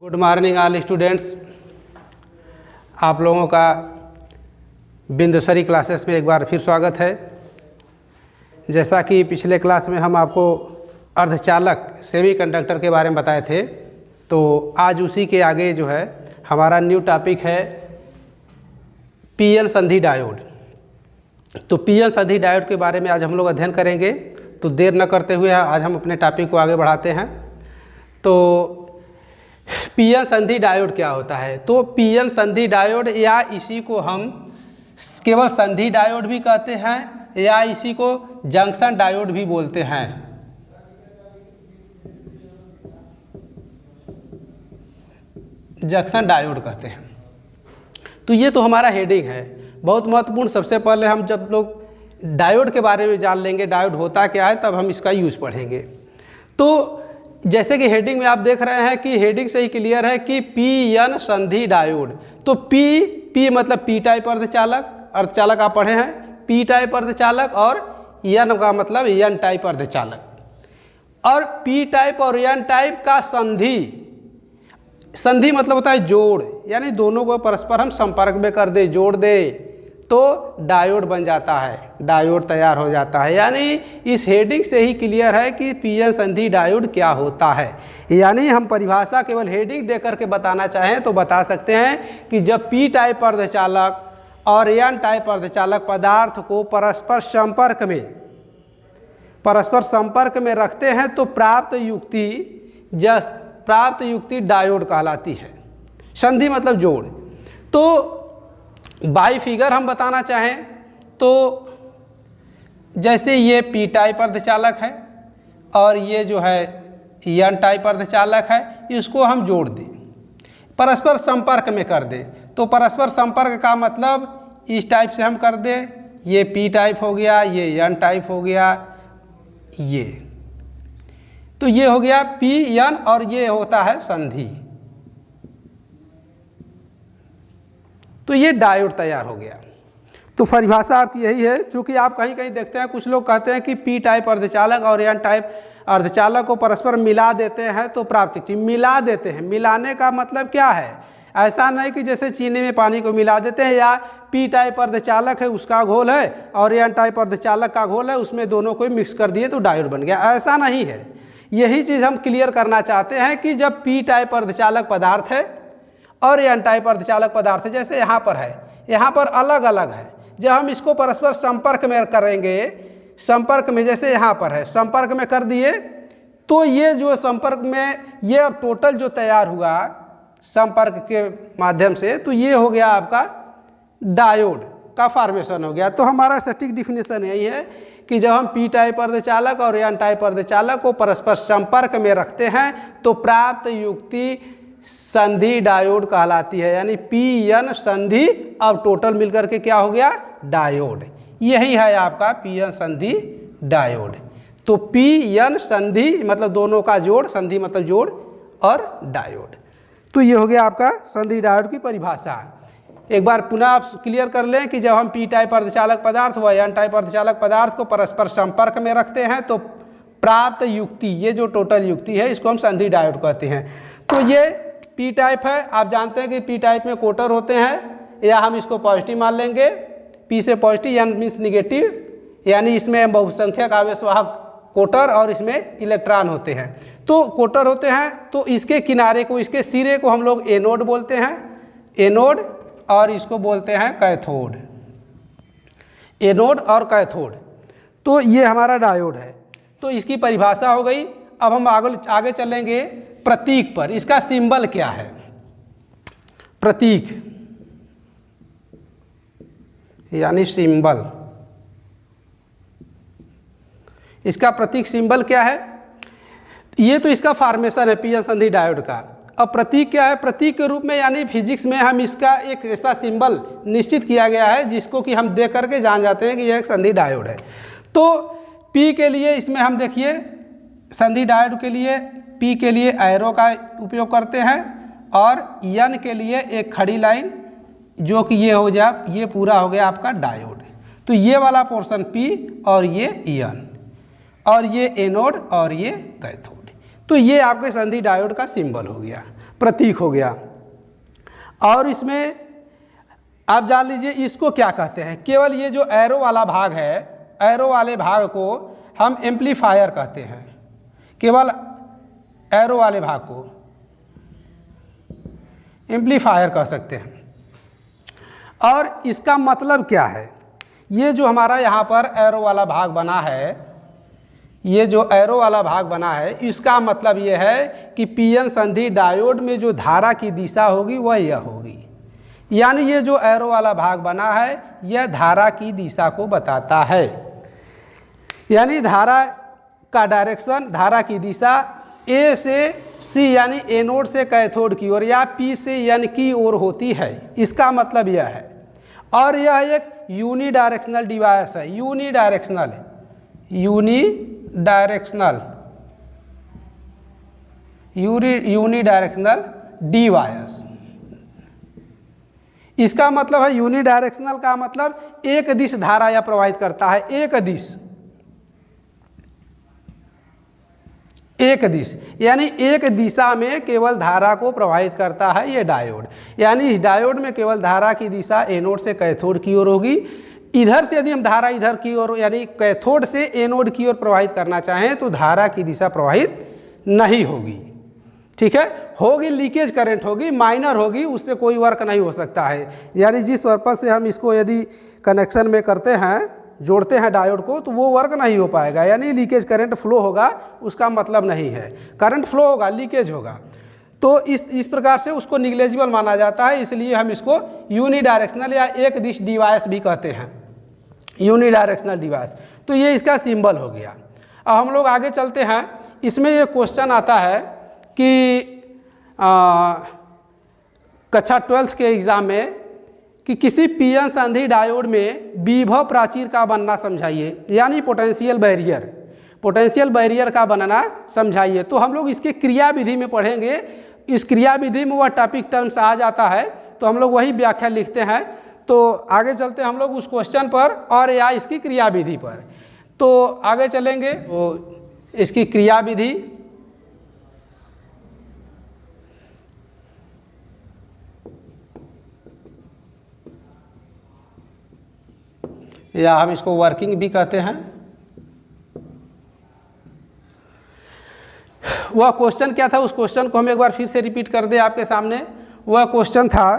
Good morning all students. आप लोगों का बिंदुसरी क्लासेस में एक बार फिर स्वागत है। जैसा कि पिछले क्लास में हम आपको अर्धचालक सेमीकंडक्टर के बारे में बताए थे, तो आज उसी के आगे जो है हमारा न्यू टॉपिक है पीएन संधि डायोड। तो पीएन संधि डायोड के बारे में आज हम लोग अध्ययन करेंगे। तो देर न करते हुए आज हम अपने टॉपिक को आगे बढ़ाते हैं। तो पीएन संधि डायोड क्या होता है? तो पीएन संधि डायोड या इसी को हम केवल संधि डायोड भी कहते हैं या इसी को जंक्शन डायोड भी बोलते हैं। जंक्शन डायोड कहते हैं। तो ये तो हमारा हेडिंग है, बहुत महत्वपूर्ण। सबसे पहले हम जब लोग डायोड के बारे में जान लेंगे, डायोड होता क्या है, तब हम इसका यूज़ पढ़ेंगे। तो जैसे कि हेडिंग में आप देख रहे हैं कि हेडिंग से ही क्लियर है कि पीएन संधि डायोड। तो पी मतलब पी टाइप अर्धचालक आप पढ़े हैं, पी टाइप अर्धचालक, और एन का मतलब एन टाइप अर्धचालक। और पी टाइप और एन टाइप का संधि मतलब होता है जोड़, यानी दोनों को परस्पर हम संपर्क में कर दे, जोड़ दे, तो डायोड बन जाता है, डायोड तैयार हो जाता है। यानी इस हेडिंग से ही क्लियर है कि पीएन संधि डायोड क्या होता है। यानी हम परिभाषा केवल हेडिंग देकर के बताना चाहें तो बता सकते हैं कि जब पी टाइप अर्धचालक और एन टाइप अर्धचालक पदार्थ को परस्पर संपर्क में रखते हैं तो प्राप्त युक्ति डायोड कहलाती है। संधि मतलब जोड़। तो बाई फिगर हम बताना चाहें तो जैसे ये पी टाइप अर्धचालक है और ये जो है एन टाइप अर्धचालक है, इसको हम जोड़ दें, परस्पर संपर्क में कर दें। तो परस्पर संपर्क का मतलब इस टाइप से हम कर दें, ये पी टाइप हो गया, ये एन टाइप हो गया, ये तो ये हो गया पी एन, और ये होता है संधि। तो ये डायोड तैयार हो गया। तो परिभाषा आपकी यही है। चूँकि आप कहीं कहीं देखते हैं कुछ लोग कहते हैं कि पी टाइप अर्धचालक और एन टाइप अर्धचालक को परस्पर मिला देते हैं तो प्राप्त युक्ति। मिला देते हैं, मिलाने का मतलब क्या है? ऐसा नहीं कि जैसे चीनी में पानी को मिला देते हैं, या पी टाइप अर्धचालक है उसका घोल है और एन टाइप अर्धचालक का घोल है, उसमें दोनों को मिक्स कर दिए तो डायोड बन गया। ऐसा नहीं है। यही चीज़ हम क्लियर करना चाहते हैं कि जब पी टाइप अर्धचालक पदार्थ है और एन टाइप अर्धचालक पदार्थ है, जैसे यहाँ पर है, यहाँ पर अलग अलग है, जब हम इसको परस्पर संपर्क में करेंगे, संपर्क में जैसे यहाँ पर है, संपर्क में कर दिए तो ये जो संपर्क में ये टोटल जो तैयार हुआ संपर्क के माध्यम से, तो ये हो गया आपका डायोड का फॉर्मेशन हो गया। तो हमारा सटीक डिफिनेशन यही है कि जब हम पी टाइप अर्धचालक और एन टाइप अर्धचालक को परस्पर संपर्क में रखते हैं तो प्राप्त युक्ति संधि डायोड कहलाती है। यानी पी एन संधि, अब टोटल मिलकर के क्या हो गया? डायोड। यही है आपका पी एन संधि डायोड। तो पी एन संधि मतलब दोनों का जोड़, संधि मतलब जोड़, और डायोड। तो ये हो गया आपका संधि डायोड की परिभाषा। एक बार पुनः आप क्लियर कर लें कि जब हम पी टाइप अर्धचालक पदार्थ व एन टाइप अर्धचालक पदार्थ को परस्पर संपर्क में रखते हैं तो प्राप्त युक्ति, ये जो टोटल युक्ति है, इसको हम संधि डायोड कहते हैं। तो ये पी टाइप है। आप जानते हैं कि पी टाइप में कोटर होते हैं, या हम इसको पॉजिटिव मान लेंगे, पी से पॉजिटिव, एन मीन्स निगेटिव, यानी इसमें बहुसंख्यक आवेशवाहक कोटर और इसमें इलेक्ट्रॉन होते हैं। तो कोटर होते हैं, तो इसके किनारे को, इसके सिरे को हम लोग एनोड बोलते हैं, एनोड, और इसको बोलते हैं कैथोड, एनोड और कैथोड। तो ये हमारा डायोड है। तो इसकी परिभाषा हो गई। अब हम आगे चलेंगे प्रतीक पर। इसका सिंबल क्या है? प्रतीक यानी सिंबल। इसका प्रतीक सिंबल क्या है? ये तो इसका फॉर्मेशन है पीएन संधि डायोड का। अब प्रतीक क्या है? प्रतीक के रूप में, यानी फिजिक्स में हम इसका एक ऐसा सिंबल निश्चित किया गया है जिसको कि हम देख करके जान जाते हैं कि यह एक संधि डायोड है। तो पी के लिए इसमें हम देखिए संधि डायोड के लिए पी के लिए एरो का उपयोग करते हैं, और एन के लिए एक खड़ी लाइन, जो कि ये हो जाए, ये पूरा हो गया आपका डायोड। तो ये वाला पोर्शन पी और ये एन, और ये एनोड और ये कैथोड। तो ये आपके संधि डायोड का सिंबल हो गया। प्रतीक हो गया। और इसमें आप जान लीजिए इसको क्या कहते हैं, केवल ये जो एरो वाला भाग है, एरो वाले भाग को हम एम्पलीफायर कहते हैं, केवल एरो वाले भाग को एम्पलीफायर कह सकते हैं। और इसका मतलब क्या है, ये जो हमारा यहाँ पर एरो वाला भाग बना है, ये जो एरो वाला भाग बना है, इसका मतलब ये है कि पीएन संधि डायोड में जो धारा की दिशा होगी वह यह होगी। यानी ये जो एरो वाला भाग बना है यह धारा की दिशा को बताता है। यानी धारा का डायरेक्शन, धारा की दिशा ए से सी यानी एनोड से कैथोड की ओर या पी से एन की ओर होती है, इसका मतलब यह है। और यह एक यूनिडायरेक्शनल डिवाइस है, यूनिडायरेक्शनल डिवाइस। इसका मतलब है यूनिडायरेक्शनल का मतलब एक दिश धारा या प्रवाहित करता है, एक दिश यानी एक दिशा में केवल धारा को प्रवाहित करता है ये डायोड। यानी इस डायोड में केवल धारा की दिशा एनोड से कैथोड की ओर होगी। इधर से यदि हम धारा इधर की ओर यानी कैथोड से एनोड की ओर प्रवाहित करना चाहें तो धारा की दिशा प्रवाहित नहीं होगी, ठीक है, होगी लीकेज करंट होगी, माइनर होगी, उससे कोई वर्क नहीं हो सकता है। यानी जिस पर्पज से हम इसको यदि कनेक्शन में करते हैं, जोड़ते हैं डायोड को, तो वो वर्क नहीं हो पाएगा। यानी लीकेज करंट फ्लो होगा, उसका मतलब नहीं है, करंट फ्लो होगा, लीकेज होगा। तो इस प्रकार से उसको निग्लेजिबल माना जाता है, इसलिए हम इसको यूनिडायरेक्शनल या एक दिश डिवाइस भी कहते हैं, यूनिडायरेक्शनल डिवाइस। तो ये इसका सिंबल हो गया। अब हम लोग आगे चलते हैं। इसमें ये क्वेश्चन आता है कि कक्षा 12th के एग्ज़ाम में कि किसी पीएन संधि डायोड में विभव प्राचीर का बनना समझाइए, यानी पोटेंशियल बैरियर का बनना समझाइए। तो हम लोग इसके क्रिया विधि में पढ़ेंगे, इस क्रिया विधि में वह टॉपिक टर्म्स आ जाता है, तो हम लोग वही व्याख्या लिखते हैं। तो आगे चलते हम लोग उस क्वेश्चन पर और या इसकी क्रिया विधि पर। तो आगे चलेंगे, तो इसकी क्रिया विधि या हम इसको वर्किंग भी कहते हैं। वह क्वेश्चन क्या था, उस क्वेश्चन को हम एक बार फिर से रिपीट कर दें आपके सामने। वह क्वेश्चन था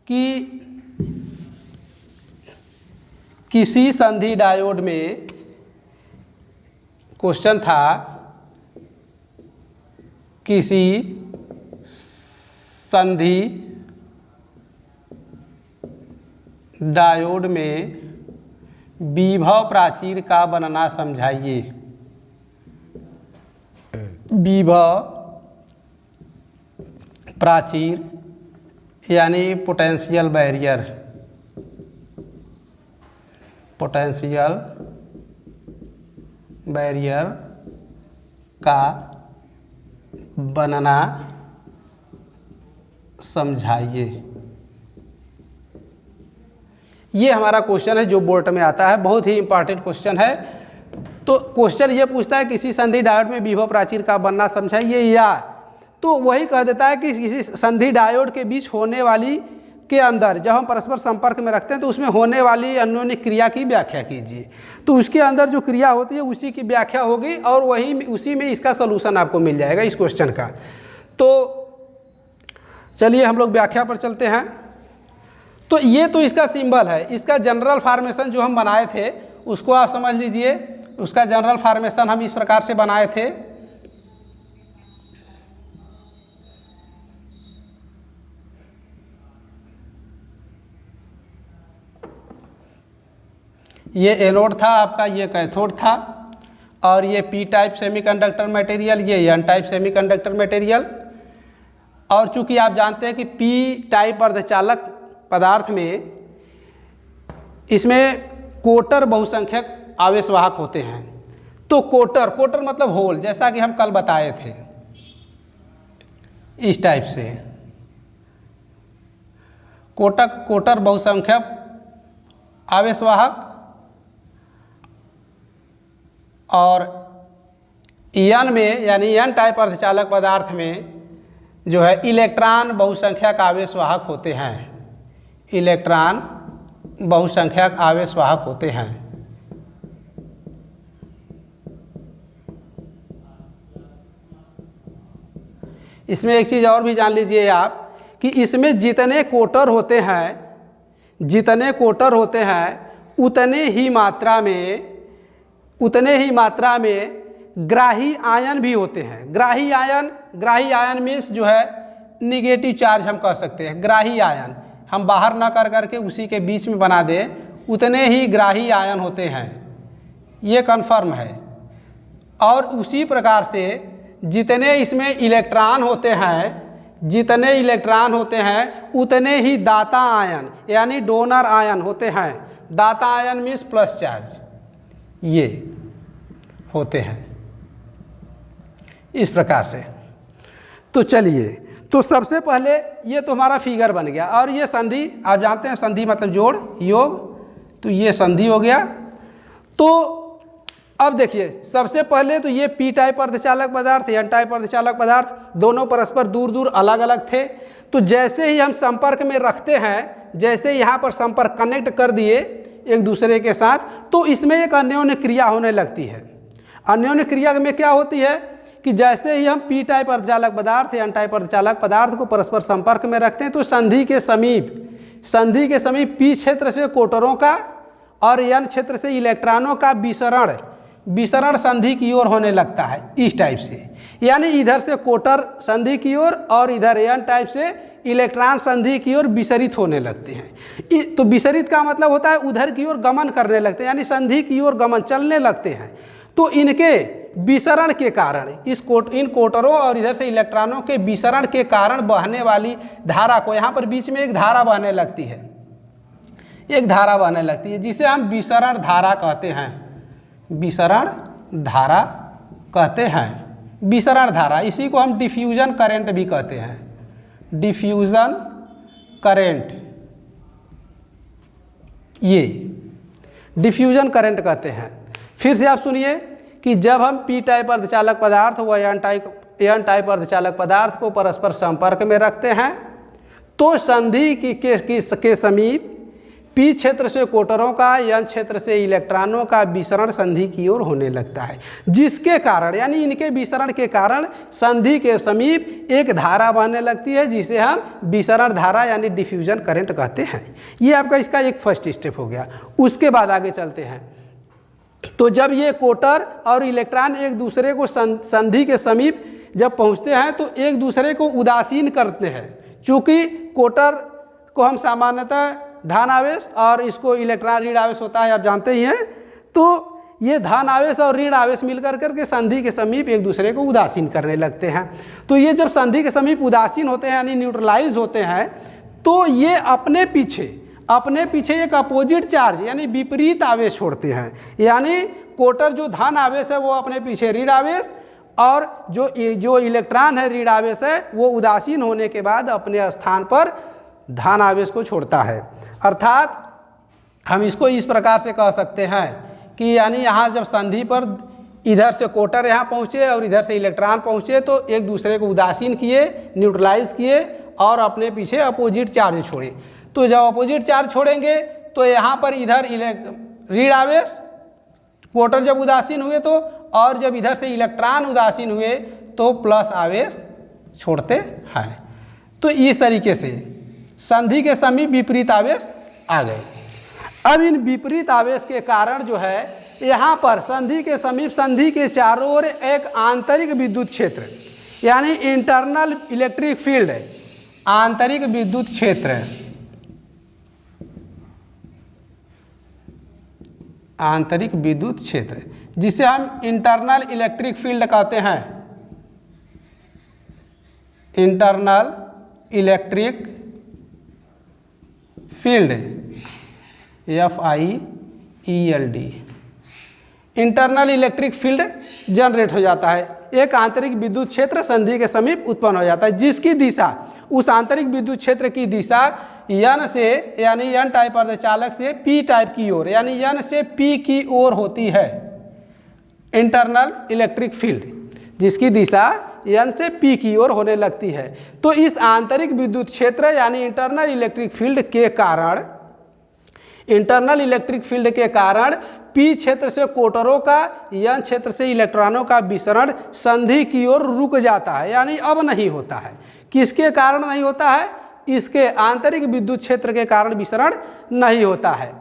कि किसी संधि डायोड में, क्वेश्चन था किसी संधि डायोड में विभव प्राचीर का बनना समझाइए। विभव प्राचीर यानी पोटेंशियल बैरियर का बनना समझाइए। ये हमारा क्वेश्चन है जो बोर्ड में आता है, बहुत ही इंपॉर्टेंट क्वेश्चन है। तो क्वेश्चन ये पूछता है किसी संधि डायोड में विभव प्राचीर का बनना समझाइए, या तो वही कह देता है कि किसी संधि डायोड के बीच होने वाली के अंदर जब हम परस्पर संपर्क में रखते हैं तो उसमें होने वाली अन्योन्य क्रिया की व्याख्या कीजिए। तो उसके अंदर जो क्रिया होती है उसी की व्याख्या होगी और उसी में इसका सलूशन आपको मिल जाएगा इस क्वेश्चन का। तो चलिए हम लोग व्याख्या पर चलते हैं। तो ये तो इसका सिंबल है, इसका जनरल फॉर्मेशन जो हम बनाए थे उसको आप समझ लीजिए। उसका जनरल फॉर्मेशन हम इस प्रकार से बनाए थे। ये एनोड था आपका, ये कैथोड था, और ये पी टाइप सेमीकंडक्टर मटेरियल, ये एन टाइप सेमीकंडक्टर मटेरियल। और चूंकि आप जानते हैं कि पी टाइप अर्धचालक पदार्थ में इसमें कोटर बहुसंख्यक आवेशवाहक होते हैं। तो कोटर मतलब होल, जैसा कि हम कल बताए थे, इस टाइप से कोटर बहुसंख्यक आवेशवाहक। और एन में यानी एन टाइप अर्धचालक पदार्थ में जो है इलेक्ट्रॉन बहुसंख्यक आवेश वाहक होते हैं, इलेक्ट्रॉन बहुसंख्यक आवेश वाहक होते हैं। इसमें एक चीज़ और भी जान लीजिए आप कि इसमें जितने कोटर होते हैं, जितने कोटर होते हैं उतने ही मात्रा में ग्राही आयन भी होते हैं। ग्राही आयन मीन्स जो है निगेटिव चार्ज हम कह सकते हैं। ग्राही आयन हम बाहर ना कर करके उसी के बीच में बना दें, उतने ही ग्राही आयन होते हैं, ये कन्फर्म है। और उसी प्रकार से जितने इसमें इलेक्ट्रॉन होते हैं उतने ही दाता आयन यानी डोनर आयन होते हैं। दाता आयन मीन्स प्लस चार्ज, ये होते हैं इस प्रकार से। तो चलिए, तो सबसे पहले ये तो हमारा फिगर बन गया। और ये संधि, आप जानते हैं संधि मतलब जोड़, योग, तो ये संधि हो गया। तो अब देखिए, सबसे पहले तो ये पी टाइप अर्धचालक पदार्थ, एन टाइप अर्धचालक पदार्थ दोनों परस्पर दूर दूर अलग अलग थे। तो जैसे ही हम संपर्क में रखते हैं, जैसे यहाँ पर संपर्क कनेक्ट कर दिए एक दूसरे के साथ, तो इसमें एक अन्योन्य क्रिया होने लगती है। अन्योन्य क्रिया में क्या होती है कि जैसे ही हम पी टाइप अर्धचालक पदार्थ, एन टाइप अर्धचालक पदार्थ को परस्पर संपर्क में रखते हैं, तो संधि के समीप पी क्षेत्र से कोटरों का और एन क्षेत्र से इलेक्ट्रॉनों का विसरण संधि की ओर होने लगता है, इस टाइप से। यानी इधर से कोटर संधि की ओर और इधर एन टाइप से इलेक्ट्रॉन संधि की ओर विसरित होने लगते हैं। तो विसरित का मतलब होता है उधर की ओर गमन करने लगते हैं, यानी संधि की ओर गमन चलने लगते हैं। तो इनके विसरण के कारण, इन कोटरों और इधर से इलेक्ट्रॉनों के विसरण के कारण बहने वाली धारा को, यहाँ पर बीच में एक धारा बहने लगती है, जिसे हम विसरण धारा कहते हैं। विसरण धारा कहते हैं। विसरण धारा, इसी को हम डिफ्यूजन करंट भी कहते हैं। डिफ्यूजन करंट, ये डिफ्यूजन करंट कहते हैं। फिर से आप सुनिए कि जब हम पी टाइप अर्धचालक पदार्थ व एन टाइप अर्धचालक पदार्थ को परस्पर संपर्क में रखते हैं, तो संधि के समीप पी क्षेत्र से कोटरों का, एन क्षेत्र से इलेक्ट्रॉनों का विसरण संधि की ओर होने लगता है, जिसके कारण, यानी इनके विसरण के कारण संधि के समीप एक धारा बहने लगती है, जिसे हम विसरण धारा यानी डिफ्यूजन करंट कहते हैं। ये आपका इसका एक फर्स्ट स्टेप हो गया। उसके बाद आगे चलते हैं। तो जब ये कोटर और इलेक्ट्रॉन एक दूसरे को संधि के समीप जब पहुँचते हैं, तो एक दूसरे को उदासीन करते हैं। चूँकि कोटर को हम सामान्यतः धन आवेश और इसको इलेक्ट्रॉन ऋण आवेश होता है, आप जानते ही हैं। तो ये धन आवेश और ऋण आवेश मिलकर करके संधि के समीप एक दूसरे को उदासीन करने लगते हैं। तो ये जब संधि के समीप उदासीन होते हैं यानी न्यूट्रलाइज होते हैं, तो ये अपने पीछे एक अपोजिट चार्ज यानी विपरीत आवेश छोड़ते हैं। यानी कोटर जो धन आवेश है वो अपने पीछे ऋण आवेश, और जो इलेक्ट्रॉन है ऋण आवेश है, वो उदासीन होने के बाद अपने स्थान पर धन आवेश को छोड़ता है। अर्थात हम इसको इस प्रकार से कह सकते हैं कि यानी यहाँ जब संधि पर इधर से कोटर यहाँ पहुँचे और इधर से इलेक्ट्रॉन पहुँचे, तो एक दूसरे को उदासीन किए, न्यूट्रलाइज किए और अपने पीछे अपोजिट चार्ज छोड़े। तो जब अपोजिट चार्ज छोड़ेंगे तो यहाँ पर इधर ऋण आवेश, कोटर जब उदासीन हुए तो, और जब इधर से इलेक्ट्रॉन उदासीन हुए तो प्लस आवेश छोड़ते हैं। तो इस तरीके से संधि के समीप विपरीत आवेश आ गए। अब इन विपरीत आवेश के कारण जो है यहाँ पर संधि के समीप, संधि के चारों ओर एक आंतरिक विद्युत क्षेत्र यानी इंटरनल इलेक्ट्रिक फील्ड है। आंतरिक विद्युत क्षेत्र, आंतरिक विद्युत क्षेत्र जिसे हम इंटरनल इलेक्ट्रिक फील्ड कहते हैं। Internal electric field, FIELD, internal electric field generate हो जाता है। एक आंतरिक विद्युत क्षेत्र संधि के समीप उत्पन्न हो जाता है, जिसकी दिशा, उस आंतरिक विद्युत क्षेत्र की दिशा N से यानी N टाइप अर्धचालक से P टाइप की ओर यानी N से P की ओर होती है। इंटरनल इलेक्ट्रिक फील्ड जिसकी दिशा N से P की ओर होने लगती है। तो इस आंतरिक विद्युत क्षेत्र यानी इंटरनल इलेक्ट्रिक फील्ड के कारण P क्षेत्र से कोटरों का, N क्षेत्र से इलेक्ट्रॉनों का विसरण संधि की ओर रुक जाता है, यानी अब नहीं होता है। किसके कारण नहीं होता है? इसके आंतरिक विद्युत क्षेत्र के कारण विसरण नहीं होता है।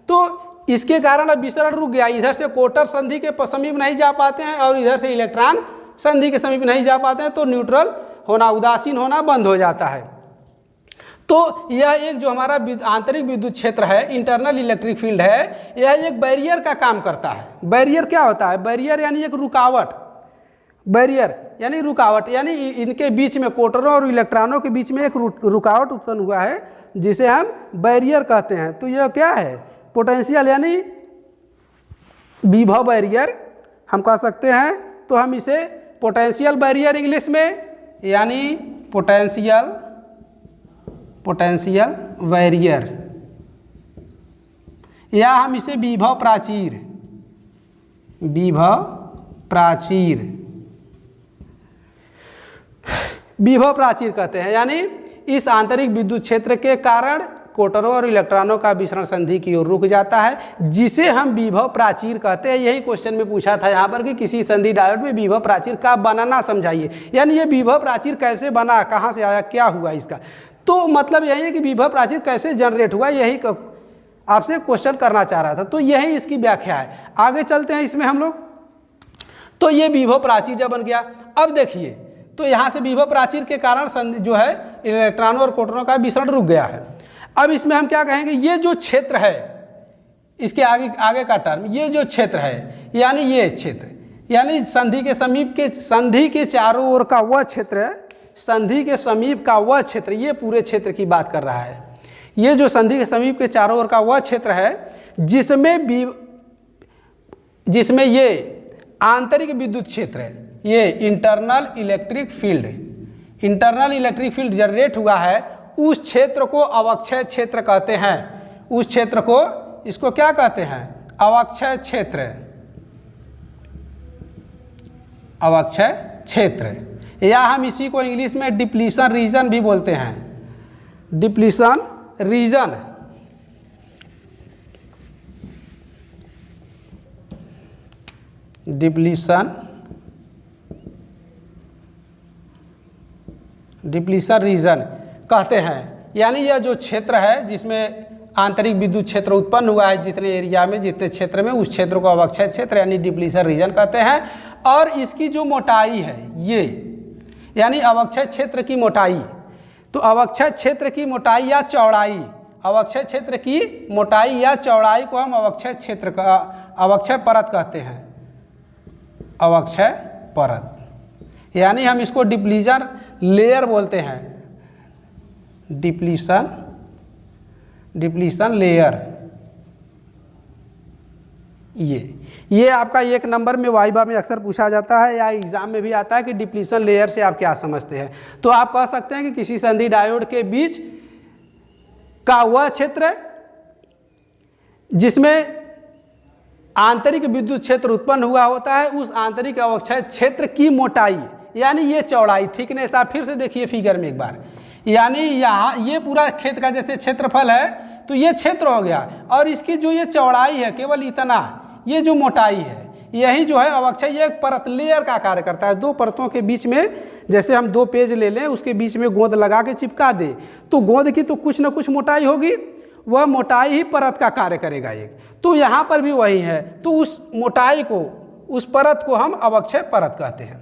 तो इसके कारण अब विसरण रुक गया, इधर से कोटर संधि के समीप नहीं जा पाते हैं और इधर से इलेक्ट्रॉन संधि के समीप नहीं जा पाते हैं, तो न्यूट्रल होना, उदासीन होना बंद हो जाता है। तो यह एक जो हमारा आंतरिक विद्युत क्षेत्र है, इंटरनल इलेक्ट्रिक फील्ड है, यह एक बैरियर का काम करता है। बैरियर क्या होता है? बैरियर यानी एक रुकावट। बैरियर यानी रुकावट, यानी इनके बीच में, कोटरों और इलेक्ट्रॉनों के बीच में एक रुकावट उत्पन्न हुआ है, जिसे हम बैरियर कहते हैं। तो यह क्या है? पोटेंशियल यानी विभव बैरियर हम कह सकते हैं। तो हम इसे पोटेंशियल बैरियर इंग्लिश में, यानी पोटेंशियल बैरियर, या हम इसे विभव प्राचीर कहते हैं। यानी इस आंतरिक विद्युत क्षेत्र के कारण कोटरों और इलेक्ट्रॉनों का विसरण संधि की ओर रुक जाता है, जिसे हम विभव प्राचीर कहते हैं। यही क्वेश्चन में पूछा था यहाँ पर कि किसी संधि डायोड में विभव प्राचीर का बनना समझाइए, यानी ये विभव प्राचीर कैसे बना, कहाँ से आया, क्या हुआ इसका। तो मतलब यही है कि विभव प्राचीर कैसे जनरेट हुआ, यही आपसे क्वेश्चन करना चाह रहा था। तो यही इसकी व्याख्या है। आगे चलते हैं इसमें हम लोग। तो ये विभव प्राचीर जब बन गया, अब देखिए, तो यहाँ से विभव प्राचीर के कारण संधि जो है इलेक्ट्रॉनों और कोटरों का विसरण रुक गया है। अब इसमें हम क्या कहेंगे, ये जो क्षेत्र है, इसके आगे का टर्म, ये जो क्षेत्र है, यानी ये क्षेत्र, यानी संधि के समीप के, संधि के चारों ओर का वह क्षेत्र है, संधि के समीप का वह क्षेत्र, ये पूरे क्षेत्र की बात कर रहा है। ये जो संधि के समीप के चारों ओर का वह क्षेत्र है, जिसमें ये आंतरिक विद्युत क्षेत्र है, ये इंटरनल इलेक्ट्रिक फील्ड जनरेट हुआ है, उस क्षेत्र को अवक्षय क्षेत्र कहते हैं। उस क्षेत्र को, इसको क्या कहते हैं? अवक्षय क्षेत्र, या हम इसी को इंग्लिश में डिप्लीशन रीजन भी बोलते हैं। डिप्लीशन रीजन, डिप्लीशन रीजन कहते हैं। यानी यह जो क्षेत्र है जिसमें आंतरिक विद्युत क्षेत्र उत्पन्न हुआ है, जितने एरिया में, जितने क्षेत्र में, उस क्षेत्र को अवक्षय क्षेत्र यानी डिप्लीशन रीजन कहते हैं। और इसकी जो मोटाई है, ये यानी अवक्षय क्षेत्र की मोटाई, तो अवक्षय क्षेत्र की मोटाई या चौड़ाई, अवक्षय क्षेत्र की मोटाई या चौड़ाई को हम अवक्षय क्षेत्र का, अवक्षय परत कहते हैं। अवक्षय परत, यानी हम इसको डिप्लीशन लेयर बोलते हैं। डिप्लीशन लेयर, ये आपका एक नंबर में वाइवा में अक्सर पूछा जाता है, या एग्जाम में भी आता है कि डिप्लीशन लेयर से आप क्या समझते हैं। तो आप कह सकते हैं कि किसी संधि डायोड के बीच का वह क्षेत्र जिसमें आंतरिक विद्युत क्षेत्र उत्पन्न हुआ होता है, उस आंतरिक अवक्षय क्षेत्र की मोटाई यानी ये चौड़ाई, थिकनेस। आप फिर से देखिए फिगर में एक बार, यानी यहाँ ये पूरा खेत का जैसे क्षेत्रफल है, तो ये क्षेत्र हो गया, और इसकी जो ये चौड़ाई है केवल इतना, ये जो मोटाई है, यही जो है अवक्षय, ये एक परत लेयर का कार्य करता है। दो परतों के बीच में, जैसे हम दो पेज ले लें, उसके बीच में गोंद लगा के चिपका दें, तो गोंद की तो कुछ ना कुछ मोटाई होगी, वह मोटाई ही परत का कार्य करेगा एक। तो यहाँ पर भी वही है, तो उस मोटाई को, उस परत को हम अवक्षय परत कहते हैं।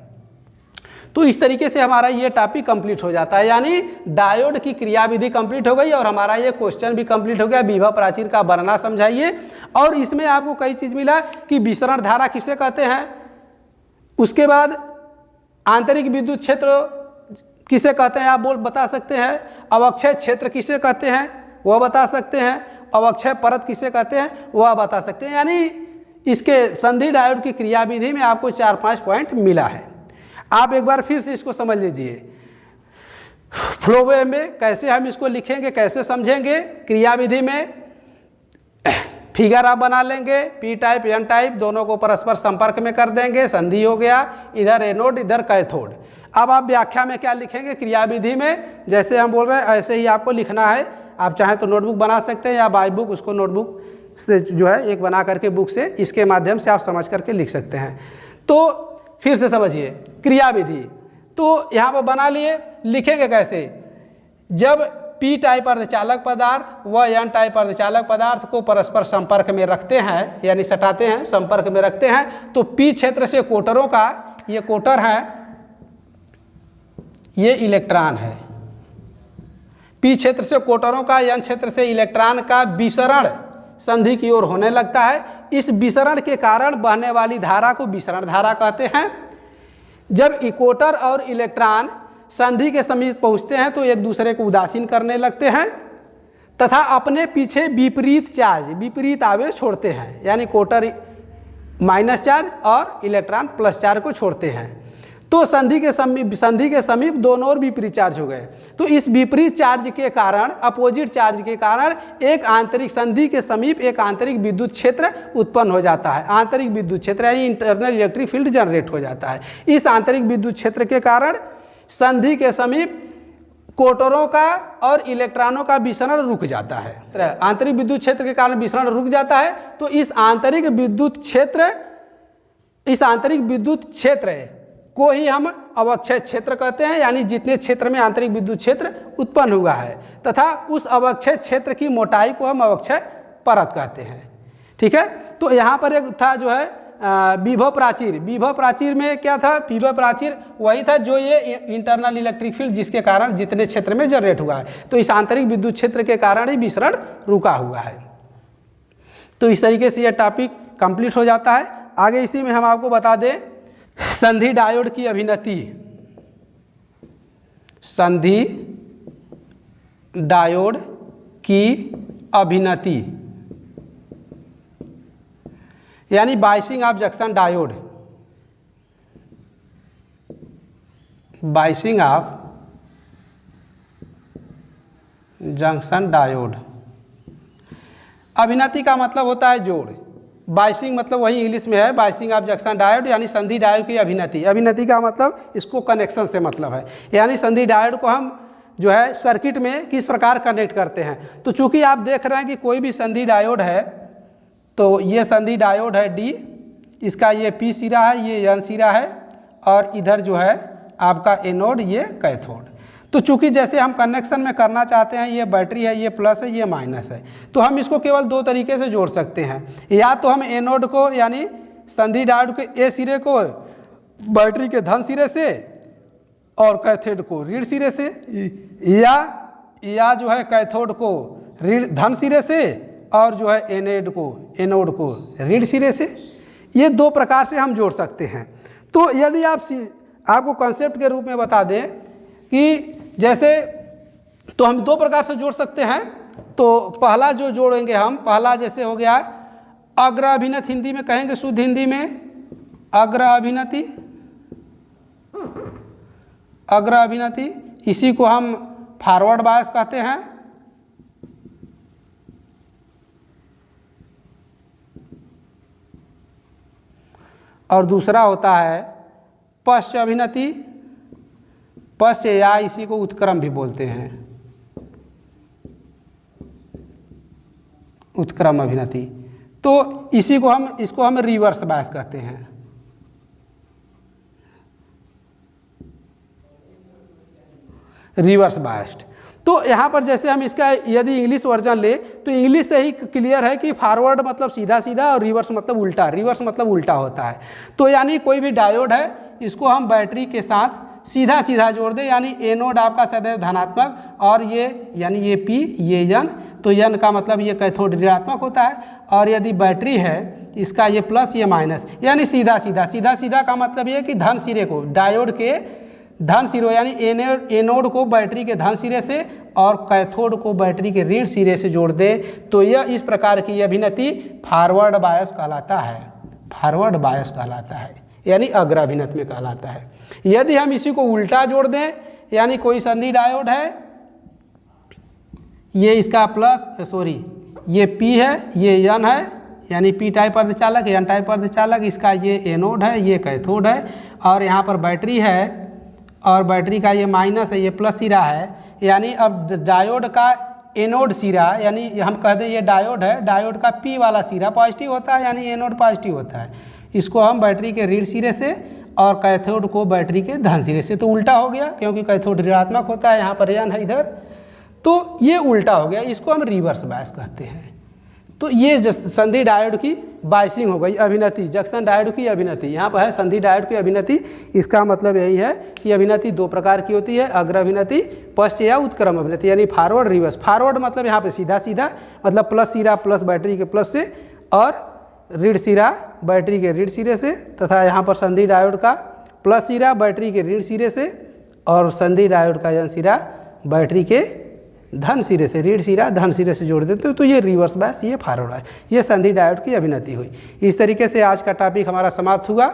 तो इस तरीके से हमारा ये टॉपिक कंप्लीट हो जाता है, यानी डायोड की क्रियाविधि कंप्लीट हो गई और हमारा ये क्वेश्चन भी कंप्लीट हो गया। विभव प्राचीर का वर्णना समझाइए, और इसमें आपको कई चीज़ मिला कि विसरण धारा किसे कहते हैं, उसके बाद आंतरिक विद्युत क्षेत्र किसे कहते हैं आप बता सकते हैं, अवक्षय क्षेत्र किसे कहते हैं वह बता सकते हैं, अवक्षय परत किसे कहते हैं वह बता सकते हैं। यानी इसके संधि डायोड की क्रियाविधि में आपको 4-5 पॉइंट मिला है। आप एक बार फिर से इसको समझ लीजिए, फ्लो वे में कैसे हम इसको लिखेंगे, कैसे समझेंगे। क्रियाविधि में फिगर आप बना लेंगे, पी टाइप एन टाइप दोनों को परस्पर संपर्क में कर देंगे, संधि हो गया, इधर एनोड इधर कैथोड। अब आप व्याख्या में क्या लिखेंगे, क्रियाविधि में जैसे हम बोल रहे हैं ऐसे ही आपको लिखना है। आप चाहें तो नोटबुक बना सकते हैं या बाई बुक उसको नोटबुक से जो है एक बना करके बुक से इसके माध्यम से आप समझ करके लिख सकते हैं। तो फिर से समझिए क्रियाविधि, तो यहाँ पर बना लिए, लिखेंगे कैसे, जब पी टाइप अर्धचालक पदार्थ व एन टाइप अर्धचालक पदार्थ को परस्पर संपर्क में रखते हैं, यानी सटाते हैं, संपर्क में रखते हैं, तो पी क्षेत्र से कोटरों का, ये कोटर है, ये इलेक्ट्रॉन है, पी क्षेत्र से कोटरों का, एन क्षेत्र से इलेक्ट्रॉन का विसरण संधि की ओर होने लगता है। इस विसरण के कारण बहने वाली धारा को विसरण धारा कहते हैं। जब कोटर और इलेक्ट्रॉन संधि के समीप पहुंचते हैं तो एक दूसरे को उदासीन करने लगते हैं तथा अपने पीछे विपरीत चार्ज, विपरीत आवेश छोड़ते हैं, यानी कोटर माइनस चार्ज और इलेक्ट्रॉन प्लस चार्ज को छोड़ते हैं। तो संधि के समीप दोनों ओर विपरीत चार्ज हो गए। तो इस विपरीत चार्ज के कारण, अपोजिट चार्ज के कारण एक आंतरिक संधि के समीप एक आंतरिक विद्युत क्षेत्र उत्पन्न हो जाता है। आंतरिक विद्युत क्षेत्र यानी इंटरनल इलेक्ट्रिक फील्ड जनरेट हो जाता है। इस आंतरिक विद्युत क्षेत्र के कारण संधि के समीप कोटरों का और इलेक्ट्रॉनों का विसरण रुक जाता है। आंतरिक विद्युत क्षेत्र के कारण विसरण रुक जाता है। तो इस आंतरिक विद्युत क्षेत्र को ही हम अवक्षय क्षेत्र कहते हैं, यानी जितने क्षेत्र में आंतरिक विद्युत क्षेत्र उत्पन्न हुआ है तथा उस अवक्षय क्षेत्र की मोटाई को हम अवक्षय परत कहते हैं। ठीक है, तो यहाँ पर एक था जो है विभव प्राचीर। विभव प्राचीर में क्या था, विभव प्राचीर वही था जो ये इंटरनल इलेक्ट्रिक फील्ड जिसके कारण जितने क्षेत्र में जनरेट हुआ है, तो इस आंतरिक विद्युत क्षेत्र के कारण ही विसरण रुका हुआ है। तो इस तरीके से यह टॉपिक कंप्लीट हो जाता है। आगे इसी में हम आपको बता दें संधि डायोड की अभिनति। संधि डायोड की अभिनति यानी biasing of junction diode, biasing of junction diode. अभिनति का मतलब होता है जोड़, बाइसिंग मतलब वही इंग्लिश में है, बाइसिंग ऑफ जंक्शन डायोड यानी संधि डायोड की अभिनति। अभिनति का मतलब इसको कनेक्शन से मतलब है, यानी संधि डायोड को हम जो है सर्किट में किस प्रकार कनेक्ट करते हैं। तो चूंकि आप देख रहे हैं कि कोई भी संधि डायोड है, तो ये संधि डायोड है डी, इसका ये पी सिरा है, ये एन सिरा है और इधर जो है आपका एनोड, ये कैथोड। तो चूंकि जैसे हम कनेक्शन में करना चाहते हैं, ये बैटरी है, ये प्लस है, ये माइनस है, तो हम इसको केवल दो तरीके से जोड़ सकते हैं। या तो हम एनोड को यानी संधि डायोड के ए सिरे को बैटरी के धन सिरे से और कैथोड को ऋण सिरे से, या जो है कैथोड को ऋण धन सिरे से और जो है एनोड को ऋण सिरे से। ये दो प्रकार से हम जोड़ सकते हैं। तो यदि आपको कॉन्सेप्ट के रूप में बता दें कि जैसे, तो हम दो प्रकार से जोड़ सकते हैं। तो पहला जो जोड़ेंगे हम, पहला जैसे हो गया अग्र अभिनति, हिंदी में कहेंगे शुद्ध हिंदी में अग्र अभिनति, अग्र अभिनति, इसी को हम फॉरवर्ड बायस कहते हैं। और दूसरा होता है पश्च अभिनति, पश्च या इसी को उत्क्रम भी बोलते हैं, उत्क्रम अभिनति। तो इसको हम रिवर्स बायस कहते हैं। Reverse biased. तो यहाँ पर जैसे हम इसका यदि इंग्लिश वर्जन ले तो इंग्लिश से ही क्लियर है कि फॉरवर्ड मतलब सीधा सीधा और रिवर्स मतलब उल्टा, रिवर्स मतलब उल्टा होता है। तो यानी कोई भी डायोड है, इसको हम बैटरी के साथ सीधा सीधा जोड़ दें, यानी एनोड आपका सदैव धनात्मक और ये यानी ये पी, ये एन, तो एन का मतलब ये कैथोड ऋणात्मक होता है, और यदि बैटरी है इसका ये प्लस, ये माइनस, यानी सीधा सीधा। सीधा सीधा का मतलब ये कि धन सिरे को डायोड के धन सिरों यानी एनोड को बैटरी के धन सिरे से और कैथोड को बैटरी के ऋण सिरे से जोड़ दे, तो यह इस प्रकार की अभिनति फॉरवर्ड बायस कहलाता है। फॉरवर्ड बायस कहलाता है, यानी अग्राभिनति में कहलाता है। यदि हम इसी को उल्टा जोड़ दें, यानी कोई संधि डायोड है, ये इसका प्लस ये पी है, ये एन है, यानी पी टाइप अर्धचालक, एन टाइप अर्धचालक, इसका ये एनोड है, ये कैथोड है, और यहाँ पर बैटरी है और बैटरी का ये माइनस है, ये प्लस सिरा है। यानी अब डायोड का एनोड सिरा, यानी हम कह दें ये डायोड है, डायोड का पी वाला सिरा पॉजिटिव होता है, यानी एनोड पॉजिटिव होता है। इसको हम बैटरी के ऋण सिरे से और कैथोड को बैटरी के धन सिरे से, तो उल्टा हो गया क्योंकि कैथोड ऋणात्मक होता है, यहाँ पर ऋण है इधर, तो ये उल्टा हो गया, इसको हम रिवर्स बायस कहते हैं। तो ये संधि डायोड की बायसिंग हो गई, अभिनति, जंक्शन डायोड की अभिनति। यहाँ पर है संधि डायोड की अभिनति। इसका मतलब यही है कि अभिनति दो प्रकार की होती है, अग्र अभिनति, पश्च या उत्क्रम अभिनति, यानी फॉरवर्ड रिवर्स। फॉरवर्ड मतलब यहाँ पे सीधा सीधा, मतलब प्लस सिरा प्लस बैटरी के प्लस से और ऋण सिरा बैटरी के ऋण सिरे से, तथा यहाँ पर संधि डायोड का प्लस सिरा बैटरी के ऋण सिरे से और संधि डायोड का सिरा बैटरी के धन सिरे से, ऋण सिरा धन सिरे से जोड़ देते हो, तो ये रिवर्स बायस, ये फॉरवर्ड बायस, ये संधि डायोड की अभिनति हुई। इस तरीके से आज का टॉपिक हमारा समाप्त हुआ।